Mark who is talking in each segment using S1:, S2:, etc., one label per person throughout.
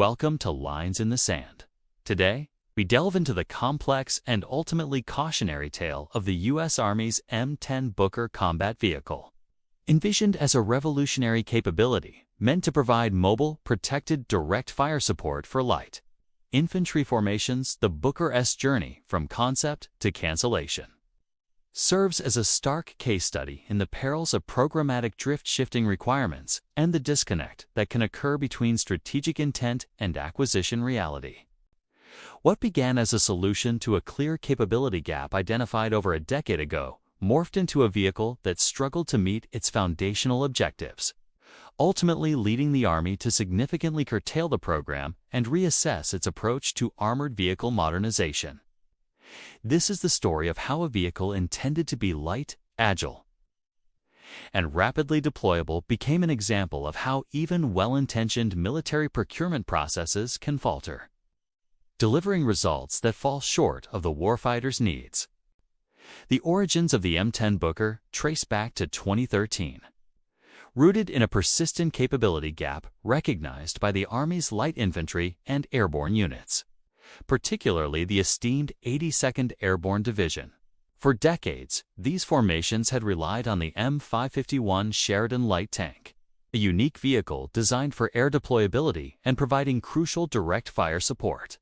S1: Welcome to Lines in the Sand. Today, we delve into the complex and ultimately cautionary tale of the U.S. Army's M10 Booker combat vehicle. Envisioned as a revolutionary capability meant to provide mobile, protected direct fire support for light infantry formations, the Booker-S journey from concept to cancellation serves as a stark case study in the perils of programmatic drift-shifting requirements and the disconnect that can occur between strategic intent and acquisition reality. What began as a solution to a clear capability gap identified over a decade ago morphed into a vehicle that struggled to meet its foundational objectives, ultimately leading the Army to significantly curtail the program and reassess its approach to armored vehicle modernization. This is the story of how a vehicle intended to be light, agile, and rapidly deployable became an example of how even well-intentioned military procurement processes can falter, delivering results that fall short of the warfighter's needs. The origins of the M10 Booker trace back to 2013. Rooted in a persistent capability gap recognized by the Army's light infantry and airborne units, particularly the esteemed 82nd Airborne Division. For decades, these formations had relied on the M551 Sheridan light tank, a unique vehicle designed for air deployability and providing crucial direct fire support.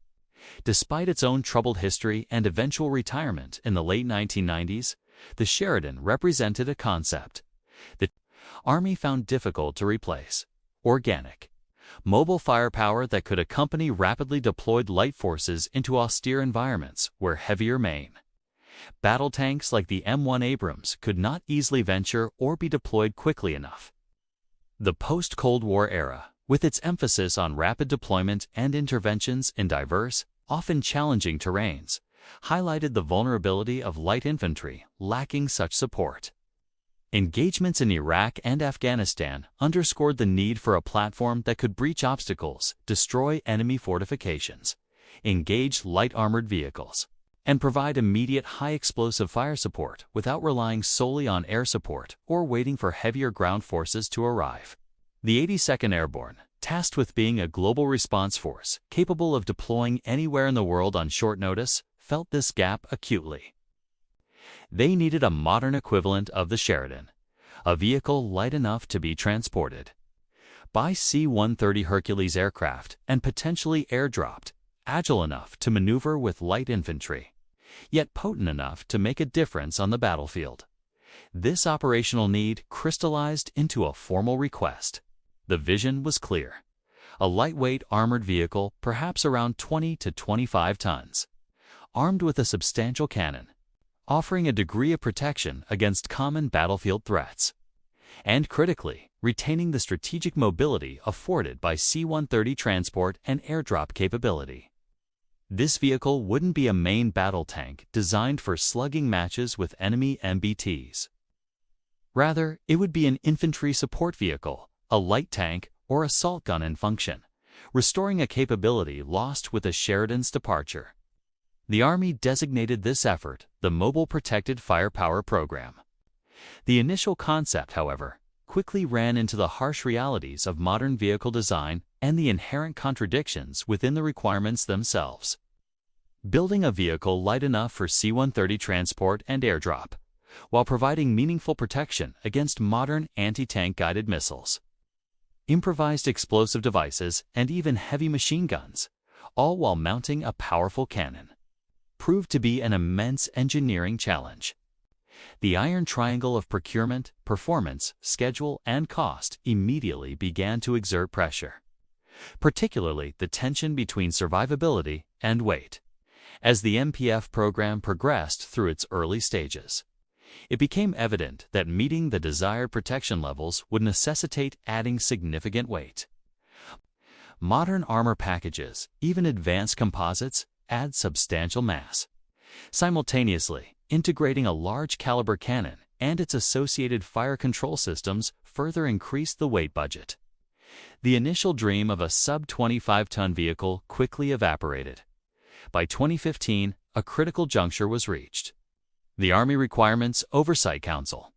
S1: Despite its own troubled history and eventual retirement in the late 1990s, the Sheridan represented a concept the Army found difficult to replace: organic, mobile firepower that could accompany rapidly deployed light forces into austere environments where heavier main battle tanks like the M1 Abrams could not easily venture or be deployed quickly enough. The post-Cold War era, with its emphasis on rapid deployment and interventions in diverse, often challenging terrains, highlighted the vulnerability of light infantry lacking such support. Engagements in Iraq and Afghanistan underscored the need for a platform that could breach obstacles, destroy enemy fortifications, engage light armored vehicles, and provide immediate high-explosive fire support without relying solely on air support or waiting for heavier ground forces to arrive. The 82nd Airborne, tasked with being a global response force capable of deploying anywhere in the world on short notice, felt this gap acutely. They needed a modern equivalent of the Sheridan, a vehicle light enough to be transported by C-130 Hercules aircraft and potentially airdropped, agile enough to maneuver with light infantry, yet potent enough to make a difference on the battlefield. This operational need crystallized into a formal request. The vision was clear: a lightweight armored vehicle, perhaps around 20 to 25 tons, armed with a substantial cannon, offering a degree of protection against common battlefield threats, and critically, retaining the strategic mobility afforded by C-130 transport and airdrop capability. This vehicle wouldn't be a main battle tank designed for slugging matches with enemy MBTs. Rather, it would be an infantry support vehicle, a light tank, or assault gun in function, restoring a capability lost with the Sheridan's departure. The Army designated this effort the Mobile Protected Firepower Program. The initial concept, however, quickly ran into the harsh realities of modern vehicle design and the inherent contradictions within the requirements themselves. Building a vehicle light enough for C-130 transport and airdrop, while providing meaningful protection against modern anti-tank guided missiles, improvised explosive devices, and even heavy machine guns, all while mounting a powerful cannon, proved to be an immense engineering challenge. The iron triangle of procurement, performance, schedule, and cost immediately began to exert pressure, particularly the tension between survivability and weight. As the MPF program progressed through its early stages, it became evident that meeting the desired protection levels would necessitate adding significant weight. Modern armor packages, even advanced composites, add substantial mass. Simultaneously, integrating a large caliber cannon and its associated fire control systems further increased the weight budget. The initial dream of a sub-25-ton vehicle quickly evaporated. By 2015, a critical juncture was reached. The Army Requirements Oversight Council,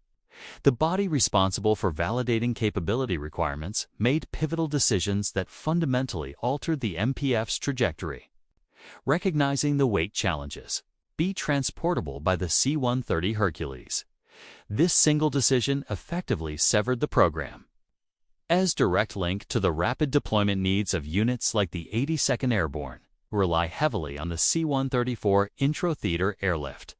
S1: The body responsible for validating capability requirements made pivotal decisions that fundamentally altered the MPF's trajectory. Recognizing the weight challenges. Be transportable by the C-130 Hercules. This single decision effectively severed the program. As direct link to the rapid deployment needs of units like the 82nd Airborne, who rely heavily on the C-134 intra-theater airlift.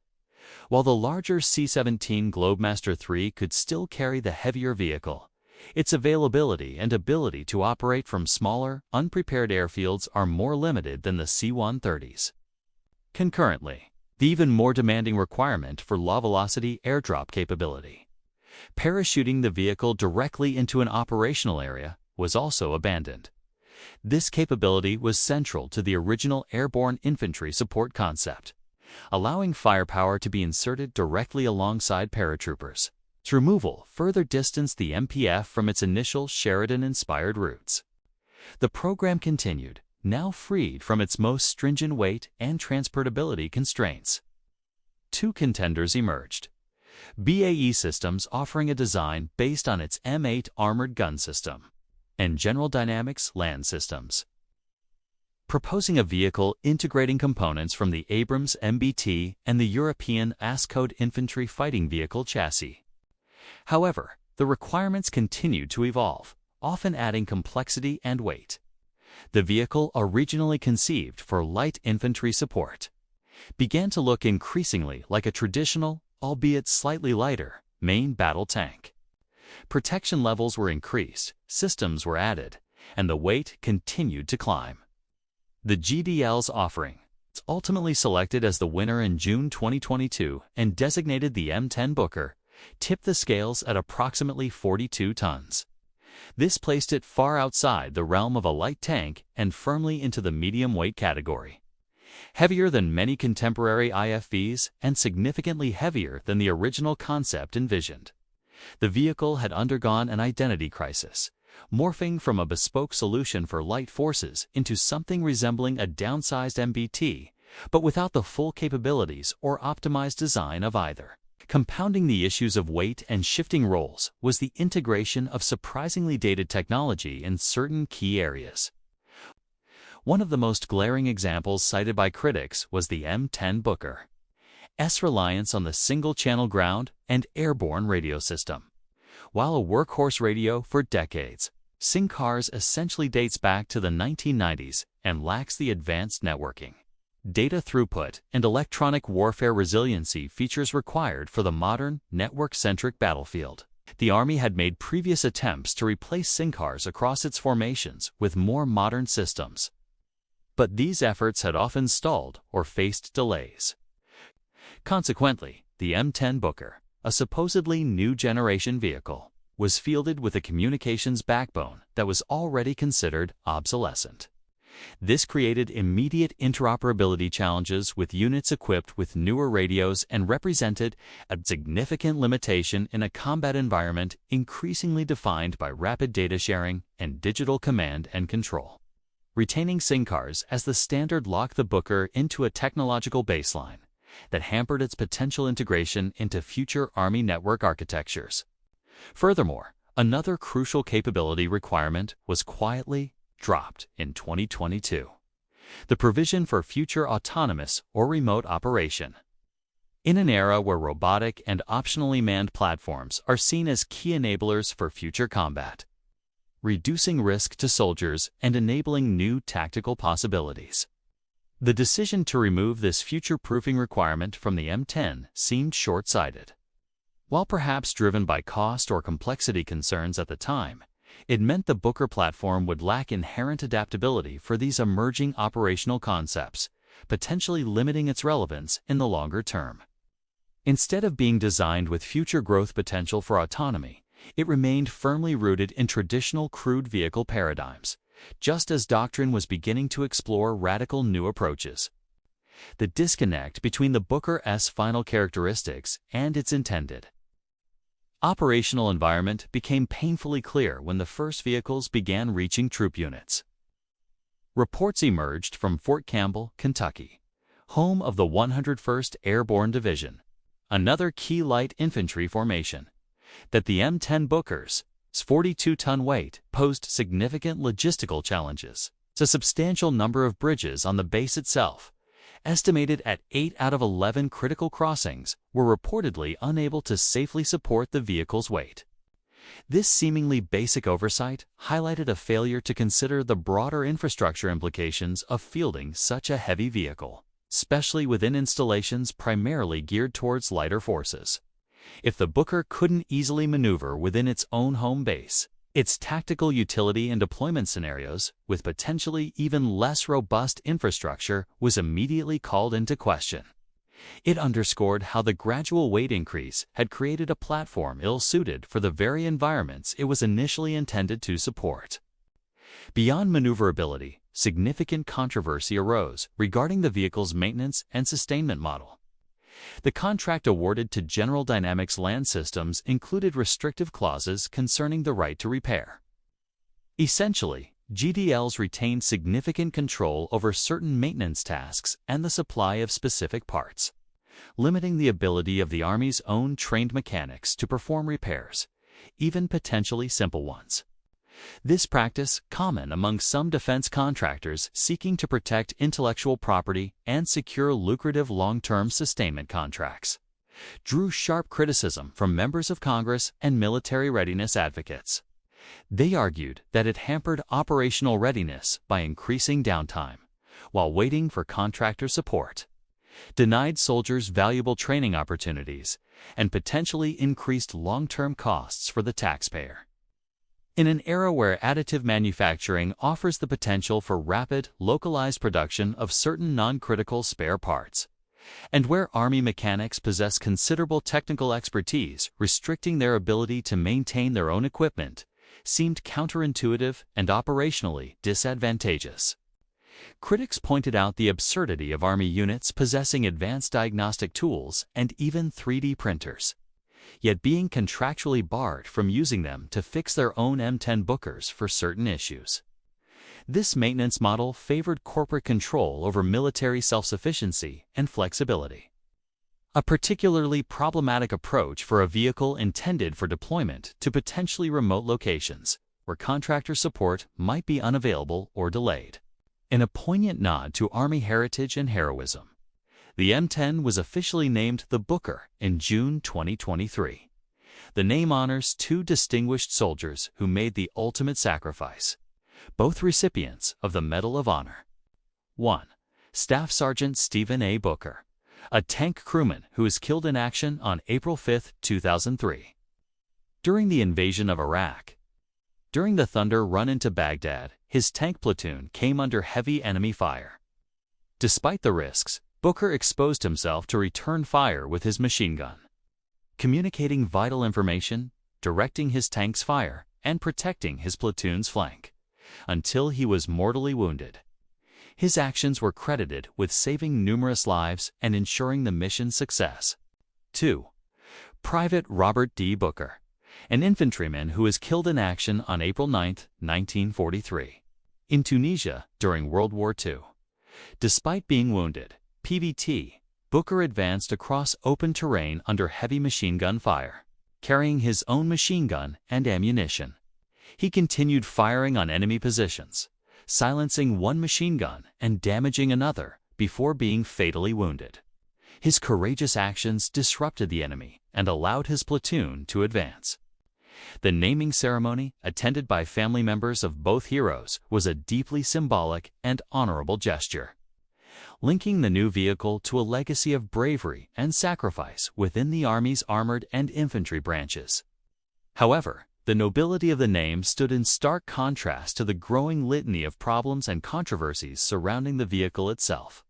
S1: While the larger C-17 Globemaster III could still carry the heavier vehicle, its availability and ability to operate from smaller, unprepared airfields are more limited than the C-130's. Concurrently, the even more demanding requirement for low-velocity airdrop capability. Parachuting the vehicle directly into an operational area was also abandoned. This capability was central to the original airborne infantry support concept, allowing firepower to be inserted directly alongside paratroopers. Its removal further distanced the MPF from its initial Sheridan-inspired roots. The program continued, now freed from its most stringent weight and transportability constraints. Two contenders emerged. BAE Systems offering a design based on its M8 armored gun system, and General Dynamics Land Systems, proposing a vehicle integrating components from the Abrams MBT and the European ASCOD infantry fighting vehicle chassis. However, the requirements continued to evolve, often adding complexity and weight. The vehicle, originally conceived for light infantry support, began to look increasingly like a traditional, albeit slightly lighter, main battle tank. Protection levels were increased, systems were added, and the weight continued to climb. The GDL's offering, ultimately selected as the winner in June 2022 and designated the M10 Booker, tipped the scales at approximately 42 tons. This placed it far outside the realm of a light tank and firmly into the medium weight category. Heavier than many contemporary IFVs and significantly heavier than the original concept envisioned. The vehicle had undergone an identity crisis, morphing from a bespoke solution for light forces into something resembling a downsized MBT, but without the full capabilities or optimized design of either. Compounding the issues of weight and shifting roles was the integration of surprisingly dated technology in certain key areas. One of the most glaring examples cited by critics was the M10 Booker's reliance on the single-channel ground and airborne radio system. While a workhorse radio for decades, SINCARS essentially dates back to the 1990s and lacks the advanced networking, data throughput, and electronic warfare resiliency features required for the modern, network-centric battlefield. The Army had made previous attempts to replace SINCARS across its formations with more modern systems, but these efforts had often stalled or faced delays. Consequently, the M10 Booker, a supposedly new-generation vehicle, was fielded with a communications backbone that was already considered obsolescent. This created immediate interoperability challenges with units equipped with newer radios and represented a significant limitation in a combat environment increasingly defined by rapid data sharing and digital command and control. Retaining SINCARS as the standard locked the Booker into a technological baseline that hampered its potential integration into future Army network architectures. Furthermore, another crucial capability requirement was quietly dropped in 2022: the provision for future autonomous or remote operation. In an era where robotic and optionally manned platforms are seen as key enablers for future combat, reducing risk to soldiers and enabling new tactical possibilities, the decision to remove this future-proofing requirement from the M10 seemed short-sighted. While perhaps driven by cost or complexity concerns at the time, it meant the Booker platform would lack inherent adaptability for these emerging operational concepts, potentially limiting its relevance in the longer term. Instead of being designed with future growth potential for autonomy, it remained firmly rooted in traditional crewed vehicle paradigms, just as doctrine was beginning to explore radical new approaches. The disconnect between the Booker's final characteristics and its intended operational environment became painfully clear when the first vehicles began reaching troop units. Reports emerged from Fort Campbell, Kentucky, home of the 101st Airborne Division, another key light infantry formation, that the M10 Booker's 42-ton weight posed significant logistical challenges. A substantial number of bridges on the base itself, estimated at 8 out of 11 critical crossings, were reportedly unable to safely support the vehicle's weight. This seemingly basic oversight highlighted a failure to consider the broader infrastructure implications of fielding such a heavy vehicle, especially within installations primarily geared towards lighter forces. If the Booker couldn't easily maneuver within its own home base, its tactical utility in deployment scenarios, with potentially even less robust infrastructure, was immediately called into question. It underscored how the gradual weight increase had created a platform ill-suited for the very environments it was initially intended to support. Beyond maneuverability, significant controversy arose regarding the vehicle's maintenance and sustainment model. The contract awarded to General Dynamics Land Systems included restrictive clauses concerning the right to repair. Essentially, GDLs retained significant control over certain maintenance tasks and the supply of specific parts, limiting the ability of the Army's own trained mechanics to perform repairs, even potentially simple ones. This practice, common among some defense contractors seeking to protect intellectual property and secure lucrative long-term sustainment contracts, drew sharp criticism from members of Congress and military readiness advocates. They argued that it hampered operational readiness by increasing downtime while waiting for contractor support, denied soldiers valuable training opportunities, and potentially increased long-term costs for the taxpayer. In an era where additive manufacturing offers the potential for rapid, localized production of certain non-critical spare parts, and where Army mechanics possess considerable technical expertise restricting their ability to maintain their own equipment, seemed counterintuitive and operationally disadvantageous. Critics pointed out the absurdity of Army units possessing advanced diagnostic tools and even 3D printers, yet being contractually barred from using them to fix their own M10 Bookers for certain issues. This maintenance model favored corporate control over military self-sufficiency and flexibility, a particularly problematic approach for a vehicle intended for deployment to potentially remote locations, where contractor support might be unavailable or delayed. In a poignant nod to Army heritage and heroism, the M10 was officially named the Booker in June 2023. The name honors two distinguished soldiers who made the ultimate sacrifice, both recipients of the Medal of Honor. 1. Staff Sergeant Stephen A. Booker, a tank crewman who was killed in action on April 5, 2003. During the invasion of Iraq. During the Thunder run into Baghdad, his tank platoon came under heavy enemy fire. Despite the risks, Booker exposed himself to return fire with his machine gun, communicating vital information, directing his tank's fire, and protecting his platoon's flank, until he was mortally wounded. His actions were credited with saving numerous lives and ensuring the mission's success. 2. Private Robert D. Booker, an infantryman who was killed in action on April 9, 1943, in Tunisia during World War II. Despite being wounded, PVT, Booker advanced across open terrain under heavy machine gun fire, carrying his own machine gun and ammunition. He continued firing on enemy positions, silencing one machine gun and damaging another before being fatally wounded. His courageous actions disrupted the enemy and allowed his platoon to advance. The naming ceremony, attended by family members of both heroes, was a deeply symbolic and honorable gesture, linking the new vehicle to a legacy of bravery and sacrifice within the Army's armored and infantry branches. However, the nobility of the name stood in stark contrast to the growing litany of problems and controversies surrounding the vehicle itself,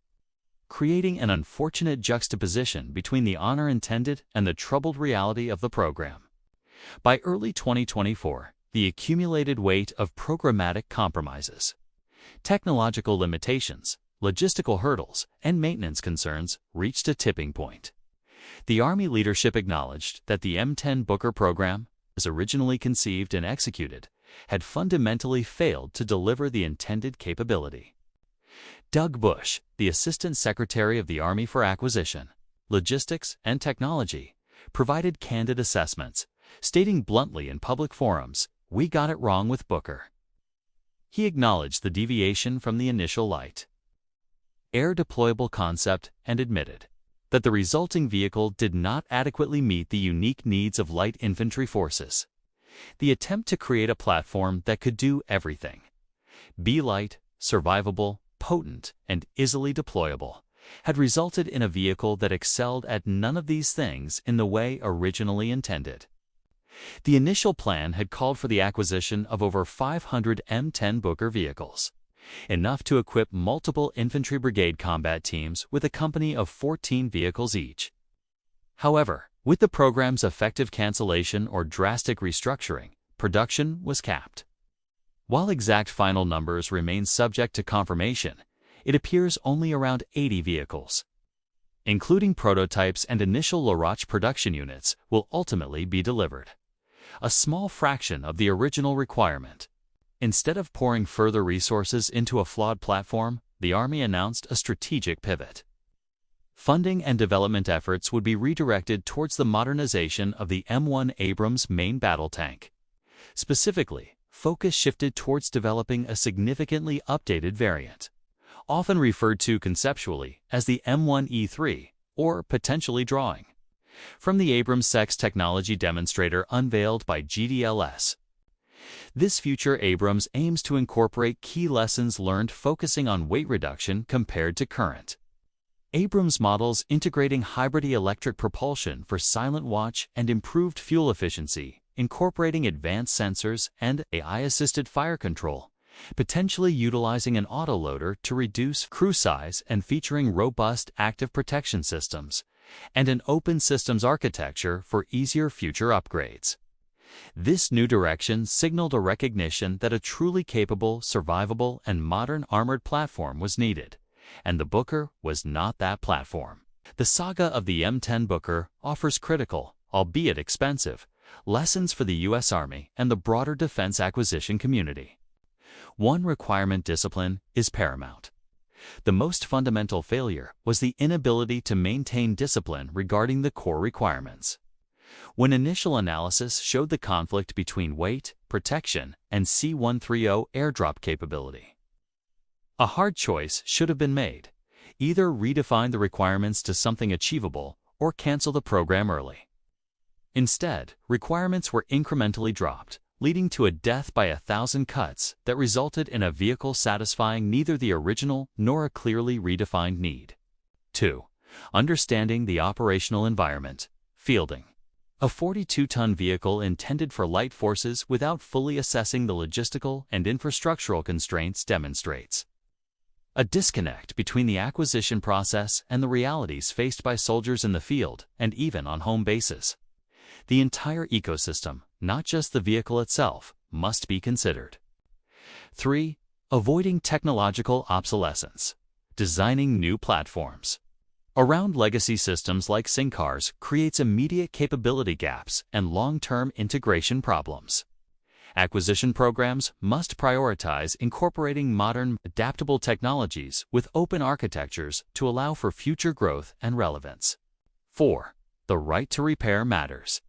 S1: creating an unfortunate juxtaposition between the honor intended and the troubled reality of the program. By early 2024, the accumulated weight of programmatic compromises, technological limitations, logistical hurdles, and maintenance concerns reached a tipping point. The Army leadership acknowledged that the M10 Booker program, as originally conceived and executed, had fundamentally failed to deliver the intended capability. Doug Bush, the Assistant Secretary of the Army for Acquisition, Logistics, and Technology, provided candid assessments, stating bluntly in public forums, "We got it wrong with Booker." He acknowledged the deviation from the initial light, air deployable concept and admitted that the resulting vehicle did not adequately meet the unique needs of light infantry forces. The attempt to create a platform that could do everything, be light, survivable, potent, and easily deployable, had resulted in a vehicle that excelled at none of these things in the way originally intended. The initial plan had called for the acquisition of over 500 M10 Booker vehicles, enough to equip multiple infantry brigade combat teams with a company of 14 vehicles each. However, with the program's effective cancellation or drastic restructuring, production was capped. While exact final numbers remain subject to confirmation, it appears only around 80 vehicles, including prototypes and initial Larache production units, will ultimately be delivered, a small fraction of the original requirement. Instead of pouring further resources into a flawed platform, the Army announced a strategic pivot. Funding and development efforts would be redirected towards the modernization of the M1 Abrams main battle tank. Specifically, focus shifted towards developing a significantly updated variant, often referred to conceptually as the M1E3, or potentially drawing from the Abrams Sex technology demonstrator unveiled by GDLS. This future Abrams aims to incorporate key lessons learned focusing on weight reduction compared to current Abrams models, integrating hybrid electric propulsion for silent watch and improved fuel efficiency, incorporating advanced sensors and AI-assisted fire control, potentially utilizing an autoloader to reduce crew size and featuring robust active protection systems, and an open systems architecture for easier future upgrades. This new direction signaled a recognition that a truly capable, survivable, and modern armored platform was needed, and the Booker was not that platform. The saga of the M10 Booker offers critical, albeit expensive, lessons for the U.S. Army and the broader defense acquisition community. One, requirement discipline is paramount. The most fundamental failure was the inability to maintain discipline regarding the core requirements. When initial analysis showed the conflict between weight, protection, and C-130 airdrop capability, a hard choice should have been made: either redefine the requirements to something achievable or cancel the program early. Instead, requirements were incrementally dropped, leading to a death by 1,000 cuts that resulted in a vehicle satisfying neither the original nor a clearly redefined need. 2. Understanding the operational environment. Fielding a 42-ton vehicle intended for light forces without fully assessing the logistical and infrastructural constraints demonstrates a disconnect between the acquisition process and the realities faced by soldiers in the field and even on home bases. The entire ecosystem, not just the vehicle itself, must be considered. 3. Avoiding technological obsolescence. Designing new platforms around legacy systems like SynCars creates immediate capability gaps and long-term integration problems. Acquisition programs must prioritize incorporating modern, adaptable technologies with open architectures to allow for future growth and relevance. 4. The right to repair matters.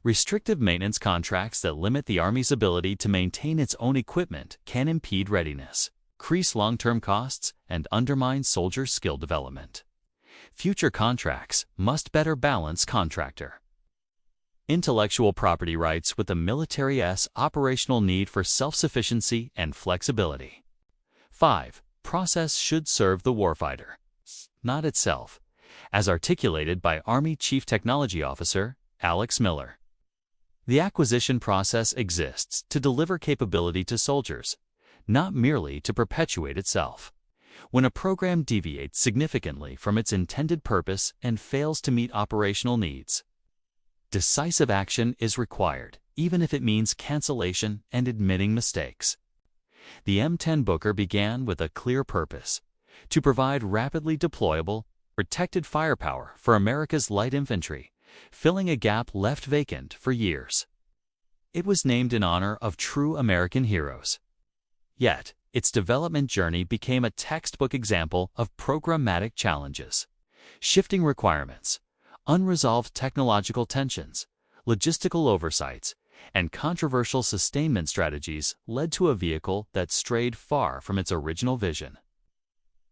S1: Restrictive maintenance contracts that limit the Army's ability to maintain its own equipment can impede readiness, increase long-term costs, and undermine soldier skill development. Future contracts must better balance contractor intellectual property rights with the military's operational need for self-sufficiency and flexibility. 5. Process should serve the warfighter, not itself, as articulated by Army Chief Technology Officer Alex Miller. The acquisition process exists to deliver capability to soldiers, not merely to perpetuate itself. When a program deviates significantly from its intended purpose and fails to meet operational needs, decisive action is required, even if it means cancellation and admitting mistakes. The M10 Booker began with a clear purpose: to provide rapidly deployable, protected firepower for America's light infantry, filling a gap left vacant for years. It was named in honor of true American heroes. Yet, its development journey became a textbook example of programmatic challenges, shifting requirements, unresolved technological tensions, logistical oversights, and controversial sustainment strategies led to a vehicle that strayed far from its original vision.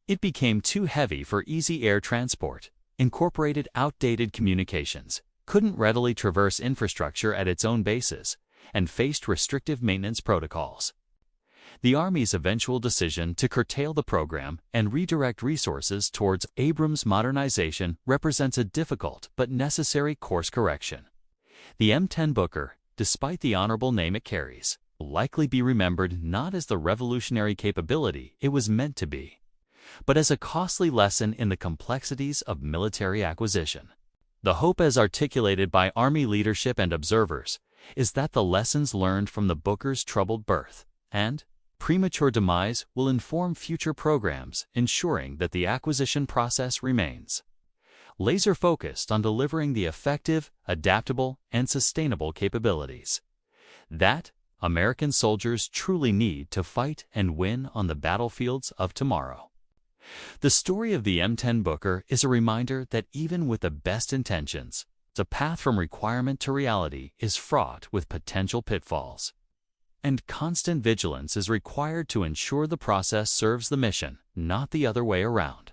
S1: It became too heavy for easy air transport, incorporated outdated communications, couldn't readily traverse infrastructure at its own bases, and faced restrictive maintenance protocols. The Army's eventual decision to curtail the program and redirect resources towards Abrams modernization represents a difficult but necessary course correction. The M10 Booker, despite the honorable name it carries, will likely be remembered not as the revolutionary capability it was meant to be, but as a costly lesson in the complexities of military acquisition. The hope, as articulated by Army leadership and observers, is that the lessons learned from the Booker's troubled birth and premature demise will inform future programs, ensuring that the acquisition process remains laser-focused on delivering the effective, adaptable, and sustainable capabilities that American soldiers truly need to fight and win on the battlefields of tomorrow. The story of the M10 Booker is a reminder that even with the best intentions, the path from requirement to reality is fraught with potential pitfalls. And constant vigilance is required to ensure the process serves the mission, not the other way around.